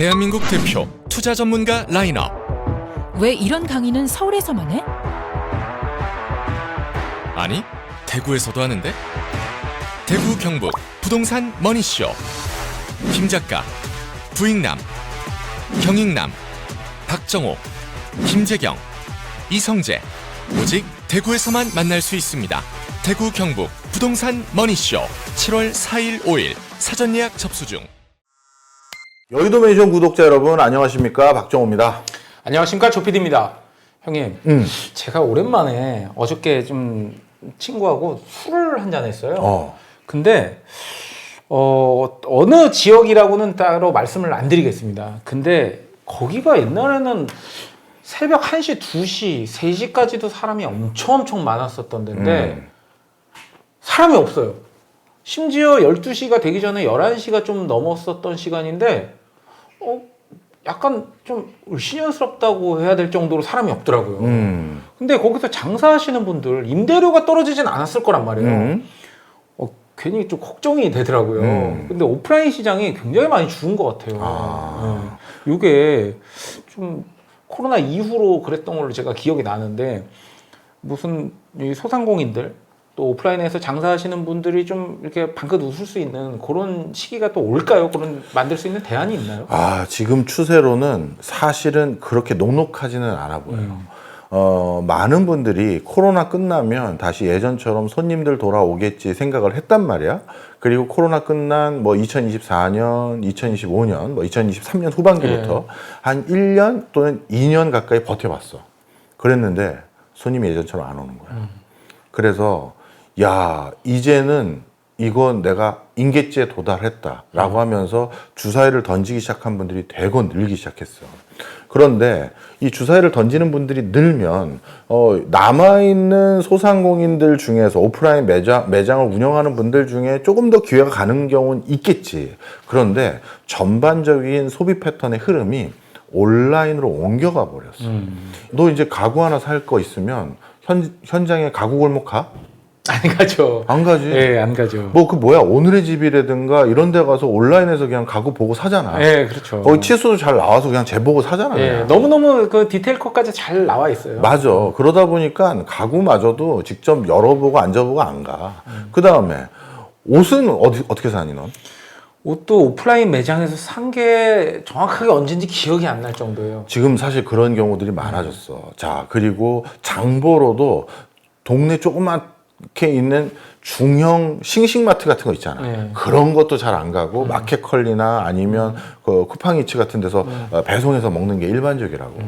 대한민국 대표 투자 전문가 라인업. 왜 이런 강의는 서울에서만 해? 아니, 대구에서도 하는데? 대구 경북 부동산 머니쇼. 김 작가, 부익남, 경익남, 박정호, 김재경, 이성재. 오직 대구에서만 만날 수 있습니다. 대구 경북 부동산 머니쇼 7월 4일 5일 사전 예약 접수 중. 여의도 매니션 구독자 여러분 안녕하십니까, 박정호입니다. 안녕하십니까, 조피디입니다. 형님, 제가 오랜만에 어저께 좀 친구하고 술을 한잔 했어요. 근데 어느 지역이라고는 따로 말씀을 안 드리겠습니다. 근데 거기가 옛날에는 새벽 1시, 2시, 3시까지도 사람이 엄청 많았었던 데인데 사람이 없어요. 심지어 12시가 되기 전에 11시가 좀 넘었었던 시간인데 약간 좀 을씨년스럽다고 해야 될 정도로 사람이 없더라고요. 근데 거기서 장사하시는 분들 임대료가 떨어지진 않았을 거란 말이에요. 괜히 좀 걱정이 되더라고요. 근데 오프라인 시장이 굉장히 많이 죽은 것 같아요. 이게 좀 코로나 이후로 그랬던 걸로 제가 기억이 나는데, 무슨 이 소상공인들 또 오프라인에서 장사하시는 분들이 좀 이렇게 방긋 웃을 수 있는 그런 시기가 또 올까요? 그런 만들 수 있는 대안이 있나요? 지금 추세로는 사실은 그렇게 녹록하지는 않아 보여요. 많은 분들이 코로나 끝나면 다시 예전처럼 손님들 돌아오겠지 생각을 했단 말이야. 그리고 코로나 끝난 뭐 2024년, 2025년, 뭐 2023년 후반기부터 한 1년 또는 2년 가까이 버텨봤어. 그랬는데 손님이 예전처럼 안 오는 거야. 그래서 야, 이제는 이건 내가 임계치에 도달했다라고 하면서 주사위를 던지기 시작한 분들이 대거 늘기 시작했어. 그런데 이 주사위를 던지는 분들이 늘면 남아있는 소상공인들 중에서 오프라인 매장을 운영하는 분들 중에 조금 더 기회가 가는 경우는 있겠지. 그런데 전반적인 소비 패턴의 흐름이 온라인으로 옮겨가 버렸어. 너 이제 가구 하나 살 거 있으면 현장에 가구 골목 가? 안 가죠. 안 가지. 네, 안 가죠. 뭐 그 뭐야, 오늘의 집이라든가 이런 데 가서 온라인에서 그냥 가구 보고 사잖아. 네, 그렇죠. 거기 치수도 잘 나와서 그냥 재보고 사잖아. 네, 너무너무 그 디테일 컷까지 잘 나와 있어요. 맞아. 그러다 보니까 가구마저도 직접 열어보고 앉아보고 안 가. 그 다음에 옷은 어떻게 사니 넌? 옷도 오프라인 매장에서 산 게 정확하게 언제인지 기억이 안 날 정도예요. 지금 사실 그런 경우들이 많아졌어. 자, 그리고 장보러도 동네 조그맣게 있는 중형 싱싱마트 같은 거 있잖아. 그런 것도 잘 안 가고 마켓컬리나 아니면 그 쿠팡이츠 같은 데서 배송해서 먹는 게 일반적이라고.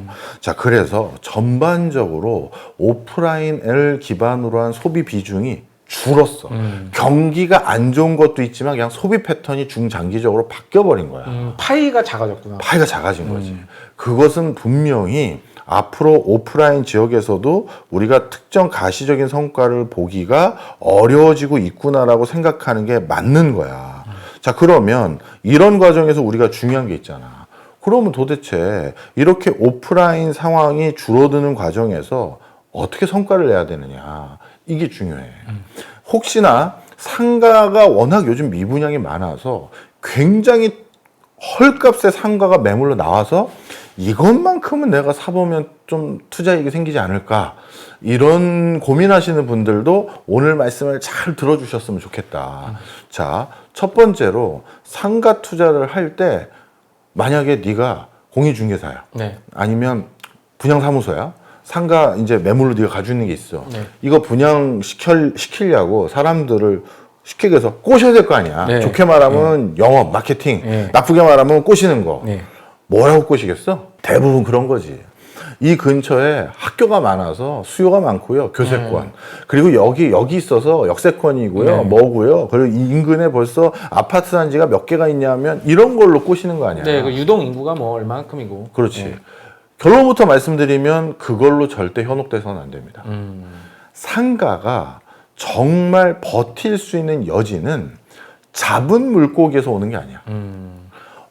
자, 그래서 전반적으로 오프라인을 기반으로 한 소비 비중이 줄었어. 경기가 안 좋은 것도 있지만 그냥 소비 패턴이 중장기적으로 바뀌어버린 거야. 파이가 작아졌구나. 파이가 작아진 거지. 그것은 분명히 앞으로 오프라인 지역에서도 우리가 특정 가시적인 성과를 보기가 어려워지고 있구나라고 생각하는 게 맞는 거야. 자, 그러면 이런 과정에서 우리가 중요한 게 있잖아. 그러면 도대체 이렇게 오프라인 상황이 줄어드는 과정에서 어떻게 성과를 내야 되느냐. 이게 중요해. 혹시나 상가가 워낙 요즘 미분양이 많아서 굉장히 헐값의 상가가 매물로 나와서 이것만큼은 내가 사보면 좀 투자이익이 생기지 않을까, 이런 고민하시는 분들도 오늘 말씀을 잘 들어주셨으면 좋겠다. 자, 첫 번째로 상가 투자를 할 때 만약에 네가 공인중개사야, 아니면 분양사무소야, 상가 이제 매물로 네가 가지고 있는 게 있어. 이거 분양시키려고 사람들을 쉽게 해서 꼬셔야 될 거 아니야. 좋게 말하면 영업, 마케팅, 나쁘게 말하면 꼬시는 거. 뭐라고 꼬시겠어? 대부분 그런 거지. 이 근처에 학교가 많아서 수요가 많고요. 교세권. 그리고 여기 있어서 역세권이고요. 뭐고요. 그리고 이 인근에 벌써 아파트 단지가 몇 개가 있냐면 이런 걸로 꼬시는 거 아니야. 그 유동 인구가 뭐 얼마만큼이고. 그렇지. 결론부터 말씀드리면 그걸로 절대 현혹돼서는 안 됩니다. 상가가 정말 버틸 수 있는 여지는 잡은 물고기에서 오는 게 아니야.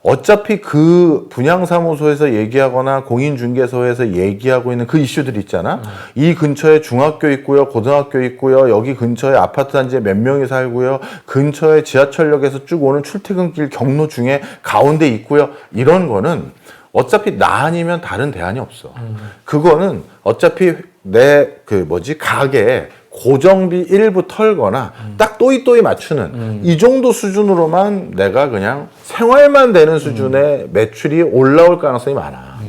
어차피 그 분양사무소에서 얘기하거나 공인중개소에서 얘기하고 있는 그 이슈들이 있잖아. 이 근처에 중학교 있고요, 고등학교 있고요, 여기 근처에 아파트 단지에 몇 명이 살고요, 근처에 지하철역에서 쭉 오는 출퇴근길 경로 중에 가운데 있고요. 이런 거는 어차피 나 아니면 다른 대안이 없어. 그거는 어차피 내 가게에 고정비 일부 털거나 딱 또이또이 맞추는 이 정도 수준으로만 내가 그냥 생활만 되는 수준의 매출이 올라올 가능성이 많아.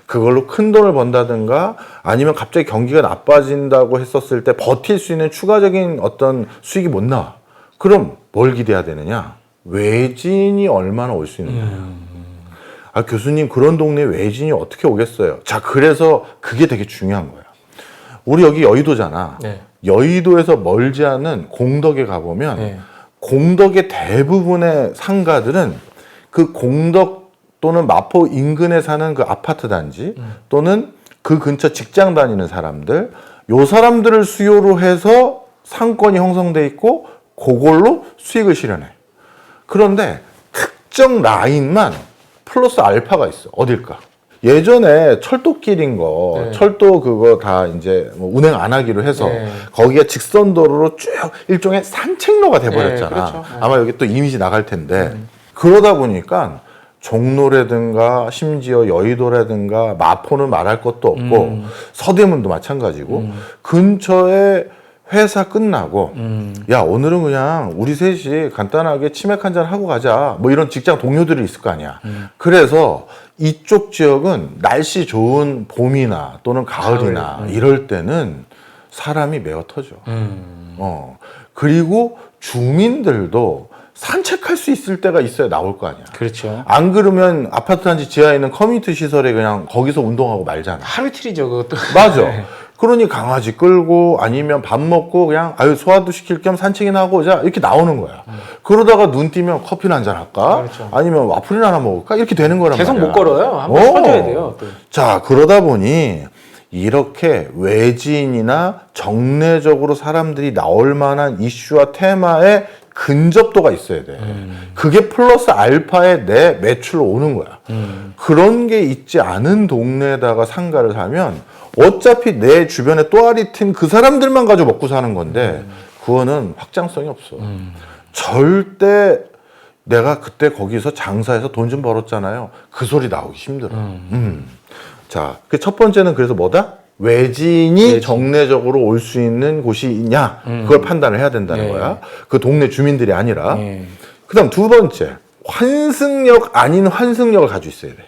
그걸로 큰 돈을 번다든가 아니면 갑자기 경기가 나빠진다고 했었을 때 버틸 수 있는 추가적인 어떤 수익이 못 나와. 그럼 뭘 기대해야 되느냐? 외진이 얼마나 올 수 있느냐. 아, 교수님, 그런 동네에 외진이 어떻게 오겠어요? 자, 그래서 그게 되게 중요한 거야. 우리 여기 여의도잖아. 네. 여의도에서 멀지 않은 공덕에 가보면 네. 공덕의 대부분의 상가들은 그 공덕 또는 마포 인근에 사는 그 아파트 단지 또는 그 근처 직장 다니는 사람들, 요 사람들을 수요로 해서 상권이 형성돼 있고 그걸로 수익을 실현해. 그런데 특정 라인만 플러스 알파가 있어. 어딜까? 예전에 철도길인 거, 네. 철도 그거 다 이제 뭐 운행 안 하기로 해서 네. 거기가 직선도로로 쭉 일종의 산책로가 돼버렸잖아. 네, 그렇죠. 아마 여기 또 이미지 나갈 텐데 그러다 보니까 종로라든가 심지어 여의도라든가 마포는 말할 것도 없고 서대문도 마찬가지고 근처에 회사 끝나고 야, 오늘은 그냥 우리 셋이 간단하게 치맥 한잔 하고 가자, 뭐 이런 직장 동료들이 있을 거 아니야. 그래서 이쪽 지역은 날씨 좋은 봄이나 또는 가을이나 이럴 때는 사람이 메어 터져. 그리고 주민들도 산책할 수 있을 때가 있어야 나올 거 아니야. 그렇죠. 안 그러면 아파트 단지 지하에 있는 커뮤니티 시설에 그냥 거기서 운동하고 말잖아. 하루 이틀이죠, 그것도. 맞아. 네. 그러니 강아지 끌고 아니면 밥 먹고 그냥 소화도 시킬 겸 산책이나 하고 오자 이렇게 나오는 거야. 그러다가 눈 띄면 커피나 한잔 할까? 그렇죠. 아니면 와플이나 하나 먹을까? 이렇게 되는 거란 계속 말이야. 못 걸어요. 한번 쳐줘야 돼요. 또. 자, 그러다 보니 이렇게 외지인이나 정례적으로 사람들이 나올 만한 이슈와 테마에 근접도가 있어야 돼. 그게 플러스 알파에 내 매출로 오는 거야. 그런 게 있지 않은 동네에다가 상가를 사면 어차피 내 주변에 또아리 튼 그 사람들만 가지고 먹고 사는 건데 그거는 확장성이 없어. 절대 내가 그때 거기서 장사해서 돈 좀 벌었잖아요. 그 소리 나오기 힘들어. 자, 그 첫 번째는 그래서 뭐다? 외진이 정례적으로 올 수 있는 곳이 있냐? 그걸 판단을 해야 된다는 네. 거야. 그 동네 주민들이 아니라. 네. 그다음 두 번째, 환승역 아닌 환승역을 가지고 있어야 돼.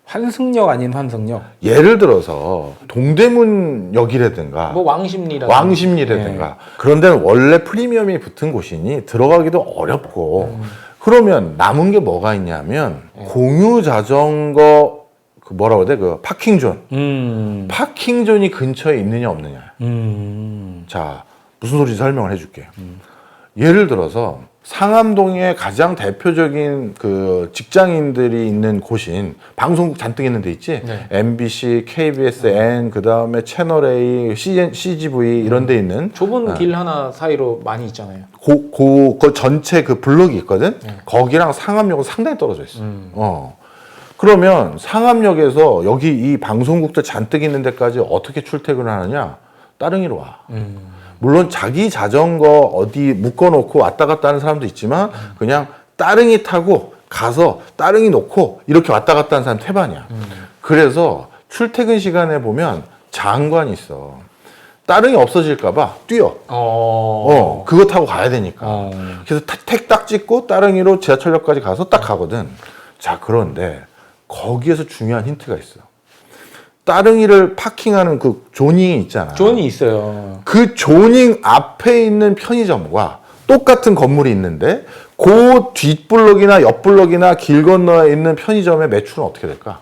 환승역 아닌 환승역. 예를 들어서 동대문역이라든가 뭐 왕십리라든가. 왕십리라든가 그런 데는 원래 프리미엄이 붙은 곳이니 들어가기도 어렵고 그러면 남은 게 뭐가 있냐면 공유 자전거 그 뭐라고 해야 돼? 그 파킹존. 파킹존이 근처에 있느냐 없느냐. 자, 무슨 소리인지 설명을 해줄게. 예를 들어서 상암동의 가장 대표적인 그 직장인들이 있는 곳인 방송국 잔뜩 있는 데 있지? 네. MBC, KBSN, 그 다음에 채널A, CGV 이런 데 있는 좁은 길 하나 사이로 많이 있잖아요. 그 전체 그 블록이 있거든? 거기랑 상암역은 상당히 떨어져 있어. 그러면 상암역에서 여기 이 방송국들 잔뜩 있는 데까지 어떻게 출퇴근을 하느냐? 따릉이로 와. 물론 자기 자전거 어디 묶어놓고 왔다 갔다 하는 사람도 있지만 그냥 따릉이 타고 가서 따릉이 놓고 이렇게 왔다 갔다 하는 사람 태반이야. 그래서 출퇴근 시간에 보면 장관이 있어. 따릉이 없어질까봐 뛰어. 그거 타고 가야 되니까. 그래서 택 딱 찍고 따릉이로 지하철역까지 가서 딱 가거든. 자, 그런데 거기에서 중요한 힌트가 있어. 따릉이를 파킹하는 그 조닝이 있잖아. 존이 있어요. 그 조닝 앞에 있는 편의점과 똑같은 건물이 있는데 그 뒷블럭이나 옆블럭이나 길 건너에 있는 편의점의 매출은 어떻게 될까?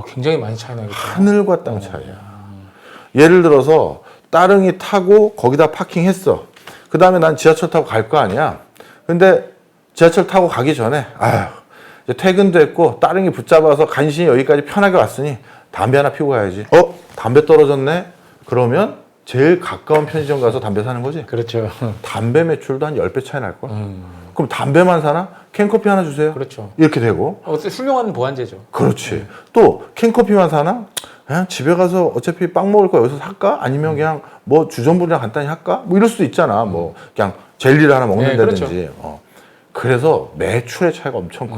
굉장히 많이 차이 나겠죠. 하늘과 땅 차이야. 예를 들어서 따릉이 타고 거기다 파킹했어. 그 다음에 난 지하철 타고 갈 거 아니야. 근데 지하철 타고 가기 전에 이제 퇴근도 했고 따릉이 붙잡아서 간신히 여기까지 편하게 왔으니 담배 하나 피우고 가야지. 담배 떨어졌네? 그러면 제일 가까운 편의점 가서 담배 사는 거지. 그렇죠. 담배 매출도 한 10배 차이 날걸? 그럼 담배만 사나? 캔커피 하나 주세요. 그렇죠. 이렇게 되고. 훌륭한 보완제죠. 그렇지. 또 캔커피만 사나? 그냥 집에 가서 어차피 빵 먹을 거 여기서 살까? 아니면 그냥 뭐 주전부리랑 간단히 할까? 뭐 이럴 수도 있잖아. 뭐 그냥 젤리를 하나 먹는다든지. 그렇죠. 그래서 매출의 차이가 엄청 커.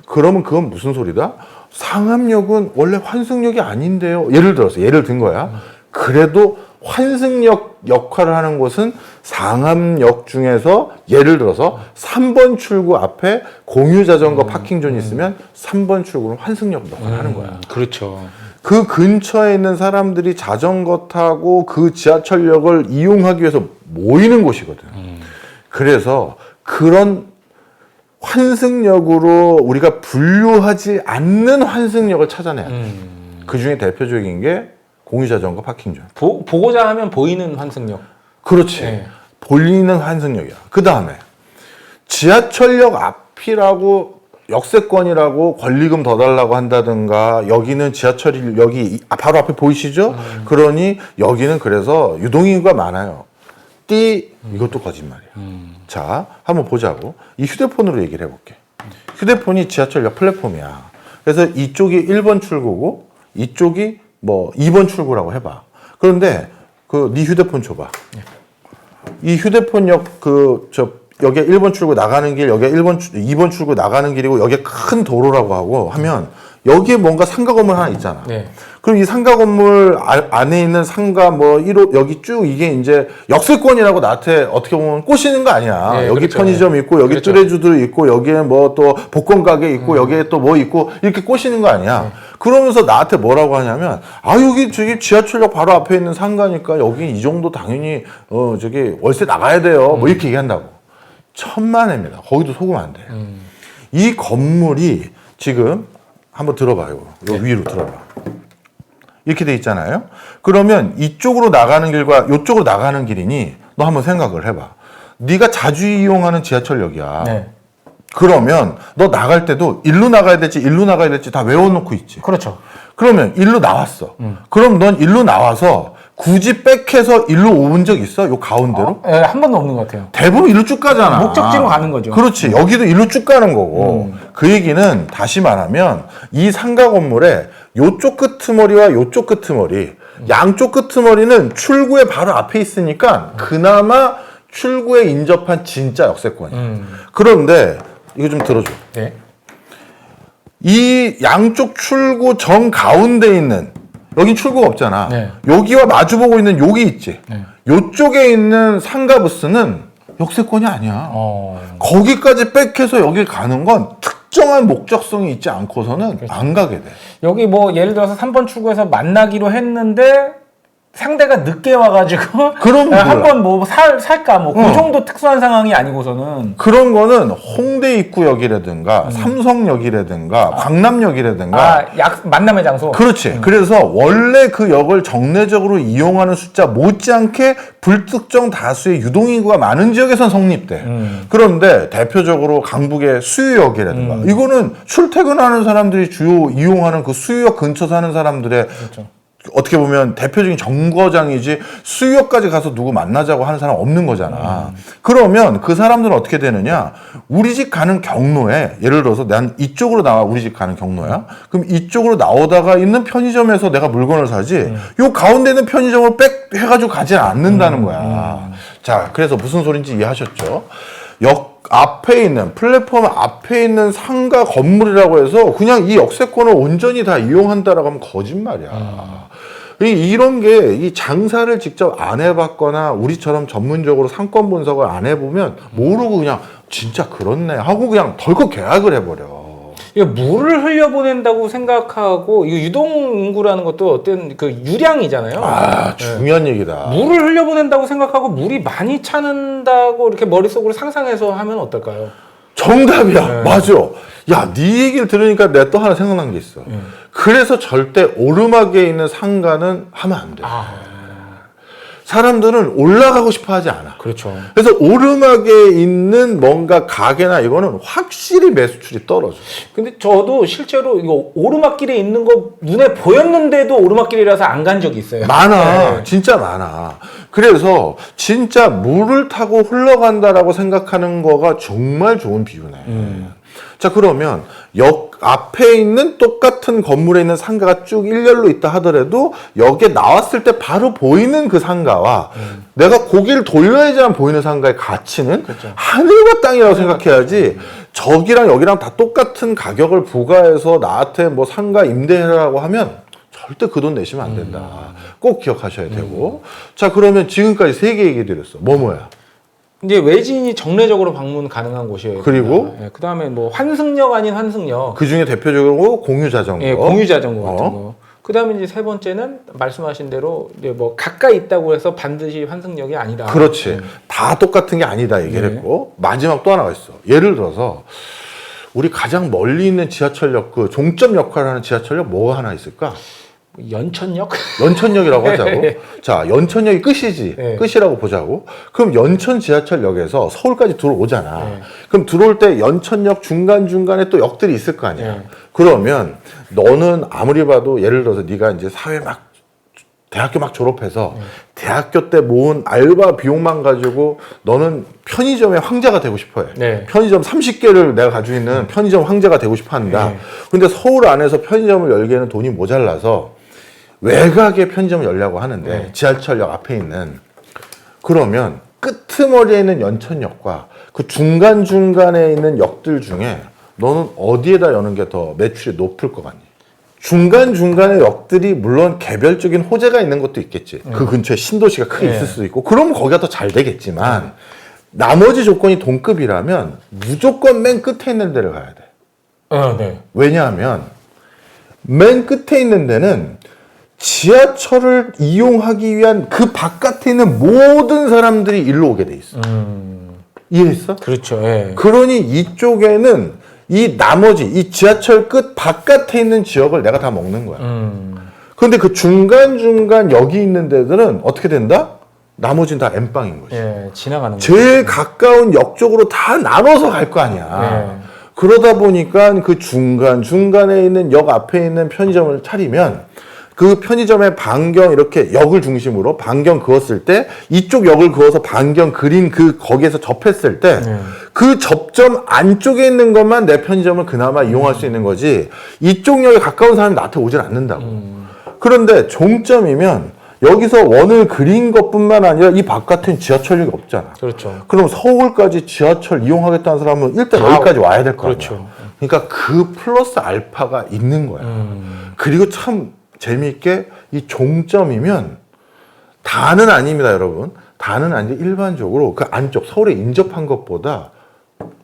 그러면 그건 무슨 소리다? 상암역은 원래 환승역이 아닌데요. 예를 든 거야. 그래도 환승역 역할을 하는 곳은 상암역 중에서 예를 들어서 3번 출구 앞에 공유자전거 파킹존이 있으면 3번 출구는 환승역 역할을 하는 거야. 그렇죠. 그 근처에 있는 사람들이 자전거 타고 그 지하철역을 이용하기 위해서 모이는 곳이거든. 그래서 그런 환승역으로 우리가 분류하지 않는 환승역을 찾아내야 돼. 그 중에 대표적인 게 공유자전거 파킹존. 보고자 하면 보이는 환승역. 그렇지. 네. 보이는 환승역이야. 그 다음에 지하철역 앞이라고 역세권이라고 권리금 더 달라고 한다든가 여기는 지하철역이 바로 앞에 보이시죠? 그러니 여기는 그래서 유동인구가 많아요. 이것도 거짓말이야. 자, 한번 보자고. 이 휴대폰으로 얘기를 해볼게. 휴대폰이 지하철역 플랫폼이야. 그래서 이쪽이 1번 출구고 이쪽이 뭐 2번 출구라고 해봐. 그런데 네 휴대폰 줘봐. 이 휴대폰역 여기에 1번 출구 나가는 길, 여기에 2번 출구 나가는 길이고 여기에 큰 도로라고 하고 하면 여기에 뭔가 상가 건물 하나 있잖아. 네. 그럼 이 상가 건물 안에 있는 상가 뭐 1호 여기 쭉 이게 이제 역세권이라고 나한테 어떻게 보면 꼬시는 거 아니야. 네, 여기 그렇죠. 편의점 있고 여기 그렇죠. 뚜레주도 있고 여기에 뭐 또 복권 가게 있고 여기에 또 뭐 있고 이렇게 꼬시는 거 아니야. 그러면서 나한테 뭐라고 하냐면 여기 저기 지하철역 바로 앞에 있는 상가니까 여기 이 정도 당연히 저기 월세 나가야 돼요. 뭐 이렇게 얘기한다고. 천만에입니다. 거기도 속으면 안 돼. 이 건물이 지금 한번 들어봐요. 요 위로 들어봐. 이렇게 돼 있잖아요. 그러면 이쪽으로 나가는 길과 이쪽으로 나가는 길이니 너 한번 생각을 해봐. 네가 자주 이용하는 지하철역이야. 네. 그러면 너 나갈 때도 일로 나가야 될지 일로 나가야 될지 다 외워놓고 있지. 그렇죠. 그러면 일로 나왔어. 그럼 넌 일로 나와서 굳이 백해서 일로 온 적 있어? 요 가운데로? 네, 한 번도 없는 것 같아요. 대부분 일로 쭉 가잖아. 목적지로 가는 거죠. 그렇지. 여기도 일로 쭉 가는 거고. 그 얘기는 다시 말하면 이 상가 건물에 요쪽 끄트머리와 요쪽 끄트머리, 양쪽 끄트머리는 출구에 바로 앞에 있으니까 그나마 출구에 인접한 진짜 역세권이야. 그런데 이거 좀 들어줘. 네. 이 양쪽 출구 정 가운데 있는 여긴 출구가 없잖아. 네. 여기와 마주보고 있는 여기 있지. 네. 요쪽에 있는 상가 부스는 역세권이 아니야. 거기까지 백해서 여길 가는 건 특정한 목적성이 있지 않고서는 안 가게 돼. 여기 뭐 예를 들어서 3번 출구에서 만나기로 했는데 상대가 늦게 와가지고 그럼 몰라. 한번 뭐 살까 뭐 그 정도 특수한 상황이 아니고서는 그런 거는 홍대 입구역이라든가 삼성역이라든가 광남역이라든가 만남의 장소. 그렇지. 그래서 원래 그 역을 정례적으로 이용하는 숫자 못지않게 불특정 다수의 유동인구가 많은 지역에선 성립돼. 그런데 대표적으로 강북의 수유역이라든가 이거는 출퇴근하는 사람들이 주요 이용하는 그 수유역 근처 사는 사람들의 그렇죠. 어떻게 보면 대표적인 정거장이지 수유역까지 가서 누구 만나자고 하는 사람 없는 거잖아. 그러면 그 사람들은 어떻게 되느냐? 우리 집 가는 경로에 예를 들어서 난 이쪽으로 나와 우리 집 가는 경로야. 그럼 이쪽으로 나오다가 있는 편의점에서 내가 물건을 사지. 요 가운데 있는 편의점을 빽 해가지고 가지 않는다는 거야. 자, 그래서 무슨 소린지 이해하셨죠? 역 앞에 있는 플랫폼 앞에 있는 상가 건물이라고 해서 그냥 이 역세권을 온전히 다 이용한다라고 하면 거짓말이야. 이런 게 이 장사를 직접 안 해봤거나 우리처럼 전문적으로 상권 분석을 안 해보면 모르고 그냥 진짜 그렇네 하고 그냥 덜컥 계약을 해버려. 이거 물을 흘려보낸다고 생각하고 이 유동 인구라는 것도 어떤 그 유량이잖아요. 중요한 얘기다. 물을 흘려보낸다고 생각하고 물이 많이 차는다고 이렇게 머릿속으로 상상해서 하면 어떨까요? 정답이야. 맞아. 야, 네 얘기를 들으니까 내가 또 하나 생각난 게 있어. 그래서 절대 오르막에 있는 상가는 하면 안 돼. 사람들은 올라가고 싶어 하지 않아. 그렇죠. 그래서 오르막에 있는 뭔가 가게나 이거는 확실히 매수출이 떨어져. 근데 저도 실제로 이거 오르막길에 있는 거 눈에 보였는데도 오르막길이라서 안 간 적이 있어요. 많아. 네. 진짜 많아. 그래서 진짜 물을 타고 흘러간다라고 생각하는 거가 정말 좋은 비유네. 자, 그러면 역 앞에 있는 똑같은 건물에 있는 상가가 쭉 일렬로 있다 하더라도 여기에 나왔을 때 바로 보이는 그 상가와 내가 고개를 돌려야지만 보이는 상가의 가치는 그렇죠. 하늘과 땅이라고 생각해야지 저기랑 여기랑 다 똑같은 가격을 부과해서 나한테 뭐 상가 임대해라고 하면 절대 그 돈 내시면 안 된다. 꼭 기억하셔야 되고. 자, 그러면 지금까지 3개 얘기 드렸어. 뭐야? 이제 외지인이 정례적으로 방문 가능한 곳이에요. 그리고? 그 다음에 뭐 환승역 아닌 환승역. 그 중에 대표적으로 공유 자전거. 예, 공유 자전거 같은 어? 거. 그 다음에 이제 세 번째는 말씀하신 대로 이제 뭐 가까이 있다고 해서 반드시 환승역이 아니다. 그렇지. 다 똑같은 게 아니다 얘기를 네. 했고 마지막 또 하나가 있어. 예를 들어서 우리 가장 멀리 있는 지하철역 그 종점 역할을 하는 지하철역 뭐가 하나 있을까? 연천역? 연천역이라고 하자고. 네. 자, 연천역이 끝이지. 네. 끝이라고 보자고. 그럼 연천 지하철역에서 서울까지 들어오잖아. 네. 그럼 들어올 때 연천역 중간중간에 또 역들이 있을 거 아니야. 네. 그러면 너는 아무리 봐도 예를 들어서 네가 이제 사회 막 대학교 막 졸업해서 대학교 때 모은 알바 비용만 가지고 너는 편의점의 황제가 되고 싶어 해. 네. 편의점 30개를 내가 가지고 있는 편의점 황제가 되고 싶어 한다. 네. 근데 서울 안에서 편의점을 열기에는 돈이 모자라서 외곽에 편의점을 열려고 하는데 네. 지하철역 앞에 있는 그러면 끄트머리에 있는 연천역과 그 중간중간에 있는 역들 중에 너는 어디에다 여는 게 더 매출이 높을 것 같니? 중간중간의 역들이 물론 개별적인 호재가 있는 것도 있겠지. 그 근처에 신도시가 크게 네. 있을 수도 있고 그러면 거기가 더 잘 되겠지만 나머지 조건이 동급이라면 무조건 맨 끝에 있는 데를 가야 돼. 네. 왜냐하면 맨 끝에 있는 데는 지하철을 이용하기 위한 그 바깥에 있는 모든 사람들이 일로 오게 돼 있어. 이해했어? 그렇죠. 예. 그러니 이쪽에는 이 나머지 이 지하철 끝 바깥에 있는 지역을 내가 다 먹는 거야. 그런데 그 중간중간 여기 있는 데들은 어떻게 된다? 나머지는 다 N빵인 거지. 예, 지나가는 거. 제일 가까운 역 쪽으로 다 나눠서 갈 거 아니야. 네. 그러다 보니까 그 중간에 있는 역 앞에 있는 편의점을 차리면 그 편의점의 반경 이렇게 역을 중심으로 반경 그었을 때 이쪽 역을 그어서 반경 그린 그 거기에서 접했을 때 그 접점 안쪽에 있는 것만 내 편의점을 그나마 이용할 수 있는 거지 이쪽 역에 가까운 사람이 나한테 오질 않는다고. 그런데 종점이면 여기서 원을 그린 것뿐만 아니라 이 바깥엔 지하철역이 없잖아. 그렇죠. 그럼 서울까지 지하철 이용하겠다는 사람은 일단 다 여기까지 와야 될 거 아니야. 그렇죠. 그러니까 그 플러스 알파가 있는 거야. 그리고 참 재미있게 이 종점이면 다는 아닙니다, 여러분. 다는 아닌데 일반적으로 그 안쪽 서울에 인접한 것보다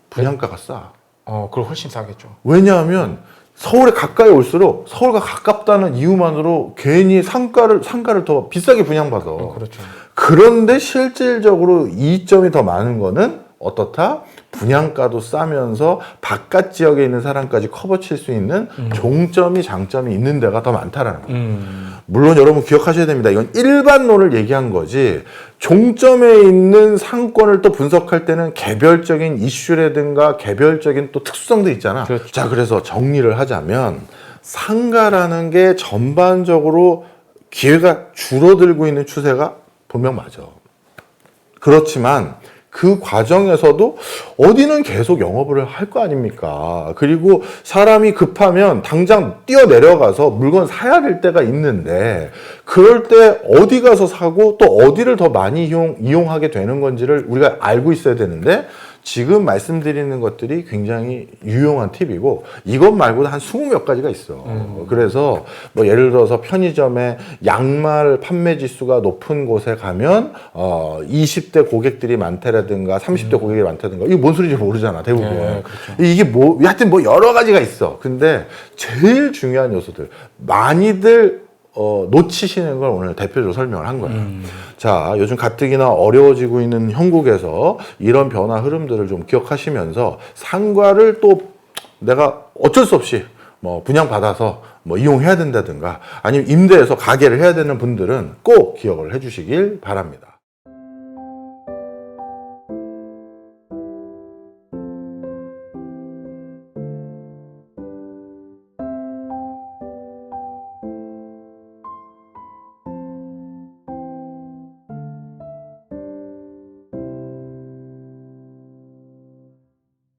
분양가가 싸. 그걸 훨씬 싸겠죠. 왜냐하면 서울에 가까이 올수록 서울과 가깝다는 이유만으로 괜히 상가를 더 비싸게 분양받아. 그렇죠. 그런데 실질적으로 이점이 더 많은 거는 어떻다? 분양가도 싸면서 바깥 지역에 있는 사람까지 커버칠 수 있는 종점이 장점이 있는 데가 더 많다라는 거예요. 물론 여러분 기억하셔야 됩니다. 이건 일반론을 얘기한 거지 종점에 있는 상권을 또 분석할 때는 개별적인 이슈라든가 개별적인 또 특수성도 있잖아. 그렇죠. 자, 그래서 정리를 하자면 상가라는 게 전반적으로 기회가 줄어들고 있는 추세가 분명 맞아. 그렇지만 그 과정에서도 어디는 계속 영업을 할 거 아닙니까? 그리고 사람이 급하면 당장 뛰어내려가서 물건 사야 될 때가 있는데 그럴 때 어디 가서 사고 또 어디를 더 많이 이용하게 되는 건지를 우리가 알고 있어야 되는데 지금 말씀드리는 것들이 굉장히 유용한 팁이고 이것 말고도 한 20몇 가지가 있어. 그래서 뭐 예를 들어서 편의점에 양말 판매 지수가 높은 곳에 가면 20대 고객들이 많다라든가 30대 고객이 많다든가 이게 뭔 소리인지 모르잖아, 대부분. 네, 그렇죠. 이게 뭐 하여튼 뭐 여러 가지가 있어. 근데 제일 중요한 요소들 많이들 놓치시는 걸 오늘 대표적으로 설명을 한 거예요. 자, 요즘 가뜩이나 어려워지고 있는 형국에서 이런 변화 흐름들을 좀 기억하시면서 상가를 또 내가 어쩔 수 없이 뭐 분양받아서 뭐 이용해야 된다든가 아니면 임대해서 가게를 해야 되는 분들은 꼭 기억을 해주시길 바랍니다.